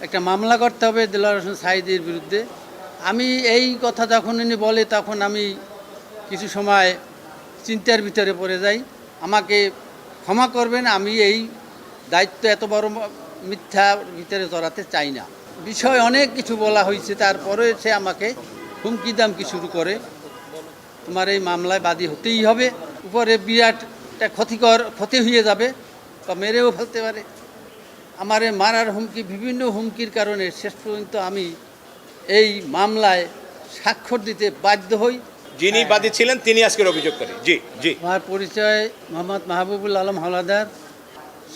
একটা মামলা করতে হবে দেলোয়ার হোসেন সাঈদীর বিরুদ্ধে। আমি এই কথা যখন উনি বলে তখন আমি কিছু সময় চিন্তার ভিতরে পড়ে যাই। আমাকে ক্ষমা করবেন, আমি এই দায়িত্ব এত বড় মিথ্যার ভিতরে জড়াতে চাই না। বিষয় অনেক কিছু বলা হয়েছে, তারপরে সে আমাকে হুমকি দামকি শুরু করে, তোমার এই মামলায় বাদী হতেই হবে, উপরে বিরাট একটা ক্ষতি হয়ে যাবে বা মেরেও ফেলতে পারে। আমারে মারার হুমকি, বিভিন্ন হুমকির কারণে শেষ পর্যন্ত আমি এই মামলায় স্বাক্ষর দিতে বাধ্য হই। যিনি বাদী ছিলেন তিনি আজকের অভিযোগকারী। জি জি। আমার পরিচয় মোহাম্মদ মাহবুবুল আলম হাওলাদার,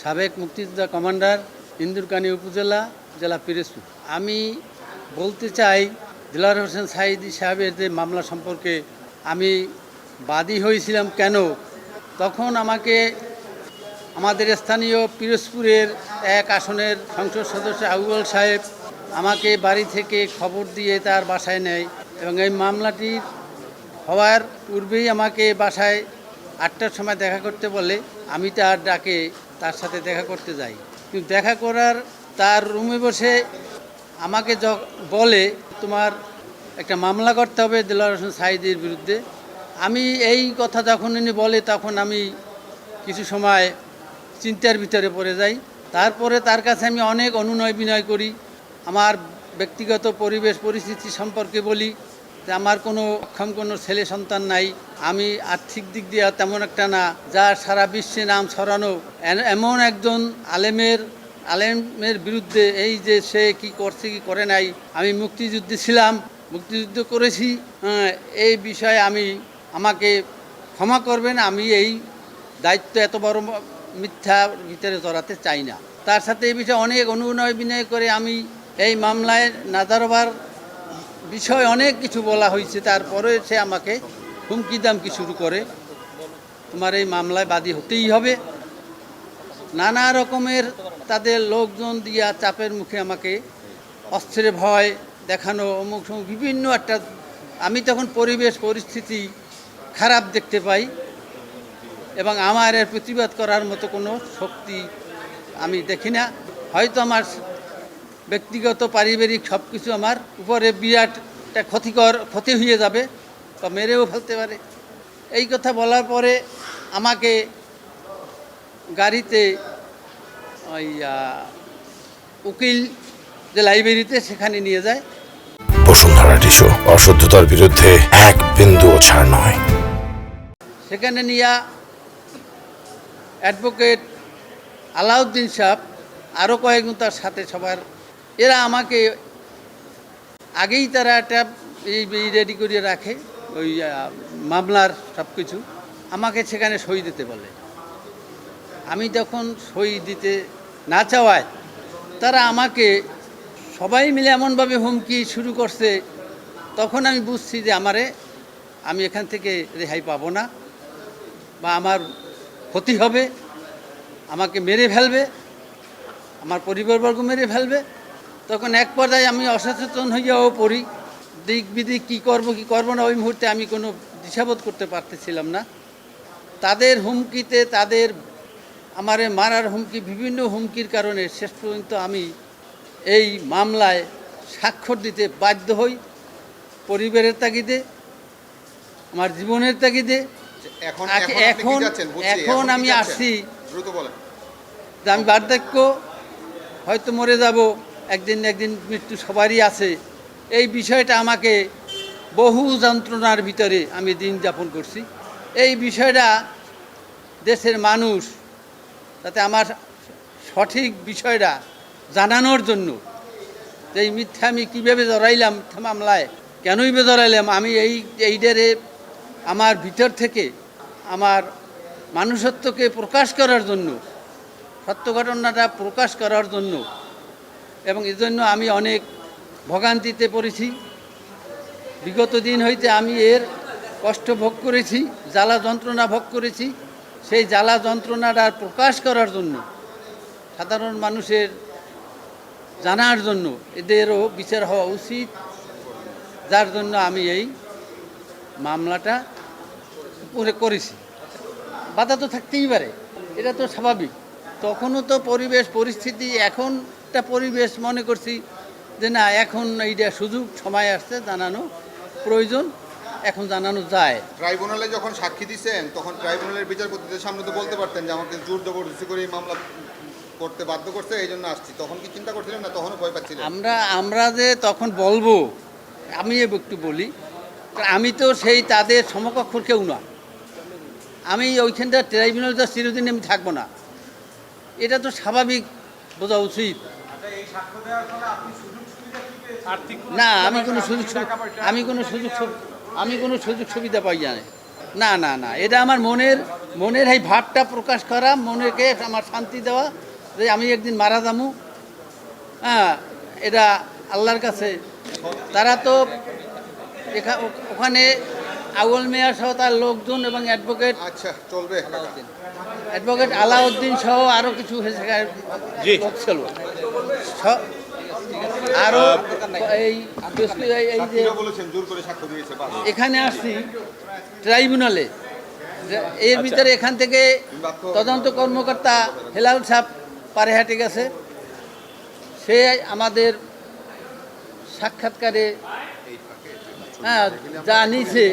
সাবেক মুক্তিযোদ্ধা কমান্ডার, ইন্দুরকানী উপজেলা, জেলা পিরোজপুর। আমি বলতে চাই দেলোয়ার হোসেন সাঈদী সাহেবের যে মামলা সম্পর্কে আমি বাদী হয়েছিলাম কেন, তখন আমাকে আমাদের স্থানীয় পিরোজপুরের এক আসনের সংসদ সদস্য আউয়াল সাহেব আমাকে বাড়ি থেকে খবর দিয়ে তার বাসায় নেয় এবং এই মামলাটির হওয়ার পূর্বেই আমাকে বাসায় 8টার সময় দেখা করতে বলে। আমি তার ডাকে তার সাথে দেখা করতে যাই, কিন্তু দেখা করার তার রুমে বসে আমাকে বলে তোমার একটা মামলা করতে হবে দেলোয়ার হোসেন সাঈদীর বিরুদ্ধে। আমি এই কথা যখন উনি বলে তখন আমি কিছু সময় চিন্তার ভিতরে পড়ে যাই। তারপরে তার কাছে আমি অনেক অনুনয় বিনয় করি, আমার ব্যক্তিগত পরিবেশ পরিস্থিতি সম্পর্কে বলি যে আমার কোনো ছেলে সন্তান নাই, আমি আর্থিক দিক দিয়ে তেমন একটা না, যার সারা বিশ্বে নাম ছড়ানো এমন একজন আলেমের বিরুদ্ধে এই যে সে কি করছে কি করে নাই, আমি মুক্তিযুদ্ধে ছিলাম, মুক্তিযুদ্ধ করেছি, এই বিষয়ে আমাকে ক্ষমা করবেন, আমি এই দায়িত্ব এত বড় মিথ্যার ভিতরে জড়াতে চাই না। তার সাথে এই বিষয়ে অনেক অনুনয় বিনয় করে আমি এই মামলায় নাজারবার বিষয় অনেক কিছু বলা হয়েছে, তারপরে সে আমাকে হুমকি দামকি শুরু করে, তোমার এই মামলায় বাদী হতেই হবে। নানা রকমের তাদের লোকজন দিয়া চাপের মুখে আমাকে অস্ত্রের ভয় দেখানো, অমুক সমুক বিভিন্ন একটা, আমি তখন পরিবেশ পরিস্থিতি খারাপ দেখতে পাই এবং আমার এর প্রতিবাদ করার মতো কোনো শক্তি আমি দেখি না। হয়তো আমার ব্যক্তিগত পারিবারিক সব কিছু আমার উপরে বিরাট একটা ক্ষতি হয়ে যাবে বা মেরেও ফেলতে পারে। এই কথা বলার পরে আমাকে গাড়িতে ওই উকিল যে লাইব্রেরিতে সেখানে নিয়ে যায়। বসুন্ধরা টিস্যু, অশুদ্ধতার বিরুদ্ধে এক বিন্দুও ছাড় নয়। সেখানে নিয়ে অ্যাডভোকেট আলাউদ্দিন সাহেব আরও কয়েকজন তার সাথে সবার, এরা আমাকে আগেই তারা একটা রেডি করিয়ে রাখে, ওই মামলার সব কিছু, আমাকে সেখানে সই দিতে বলে। আমি তখন সই দিতে না চাওয়ায় তারা আমাকে সবাই মিলে এমনভাবে হুমকি শুরু করছে, তখন আমি বুঝছি যে আমি এখান থেকে রেহাই পাবো না বা আমার ক্ষতি হবে, আমাকে মেরে ফেলবে, আমার পরিবারবর্গ মেরে ফেলবে। তখন এক পর্যায়ে আমি অসচেতন হইয়াও পড়ি, দিক বিদিক কী করবো না, ওই মুহূর্তে আমি কোনো দিশাবোধ করতে পারতেছিলাম না। তাদের হুমকিতে, আমারে মারার হুমকি, বিভিন্ন হুমকির কারণে শেষ পর্যন্ত আমি এই মামলায় স্বাক্ষর দিতে বাধ্য হই, পরিবারের তাগিদে, আমার জীবনের তাগিদে। এখন আমি আসছি যে আমি বার্ধক্য, হয়তো মরে যাব, একদিন মৃত্যু সবারই আছে। এই বিষয়টা আমাকে বহু যন্ত্রণার ভিতরে আমি দিন যাপন করছি। এই বিষয়টা দেশের মানুষ যাতে আমার সঠিক বিষয়টা জানানোর জন্য, যে এই মিথ্যা আমি কীভাবে জড়াইলাম, মিথ্যা মামলায় কেনই জড়াইলাম, আমি এইটারে আমার ভিতর থেকে আমার মানুষত্বকে প্রকাশ করার জন্য, সত্য ঘটনাটা প্রকাশ করার জন্য, এবং এজন্য আমি অনেক ভোগান্তিতে পড়েছি। বিগত দিন হইতে আমি এর কষ্ট ভোগ করেছি, জ্বালা যন্ত্রণা ভোগ করেছি। সেই জ্বালা যন্ত্রণাটা প্রকাশ করার জন্য, সাধারণ মানুষের জানার জন্য, এদেরও বিচার হওয়া উচিত, যার জন্য আমি এই মামলাটা করেছি। বাধা তো থাকতেই পারে, এটা তো স্বাভাবিক, তখনও তো পরিবেশ পরিস্থিতি এখনটা পরিবেশ মনে করছি যে না এখন এইটা সুযোগ সময় আসছে জানানো প্রয়োজন, এখন জানানো যায়। ট্রাইব্যুনালে যখন সাক্ষী দিচ্ছেন তখন ট্রাইব্যুনালের বিচারপতিদের সামনে তো বলতে পারতেন যে আমাকে জোর জবরদস্তি করে এই মামলা করতে বাধ্য করছে, এই জন্য আসছি। তখন কি চিন্তা করছিলেন না তখনও ভয় পাচ্ছিলেন? আমরা যে তখন বলবো, আমি একটু বলি, আমি তো সেই তাদের সমকক্ষর কেউ না, আমি ওইখানটা ট্রাইব্যুনালটা চিরদিন আমি থাকবো না, এটা তো স্বাভাবিক বোঝা উচিত। না, আমি কোনো সুযোগ সুবিধা পাই জানি না। না না, এটা আমার মনের এই ভাবটা প্রকাশ করা, মনেরকে আমার শান্তি দেওয়া যে আমি একদিন মারা যাবো। হ্যাঁ, এটা আল্লাহর কাছে। তারা তো ওখানে আউয়াল মেয়ার সহ তার লোকজন এবং অ্যাডভোকেট আচ্ছা, চলবে। আলাউদ্দিন সহ আরও কিছু জি। লোক ছিল। আরও এই যে বলেছেন জোর করে সাক্ষ্য দিয়েছে। এখানে আসছি ট্রাইব্যুনালে, এর ভিতরে এখান থেকে তদন্ত কর্মকর্তা হেলাল সাহেব পারেহাটে গেছে, সে আমাদের সাক্ষাৎকারে যা নিছে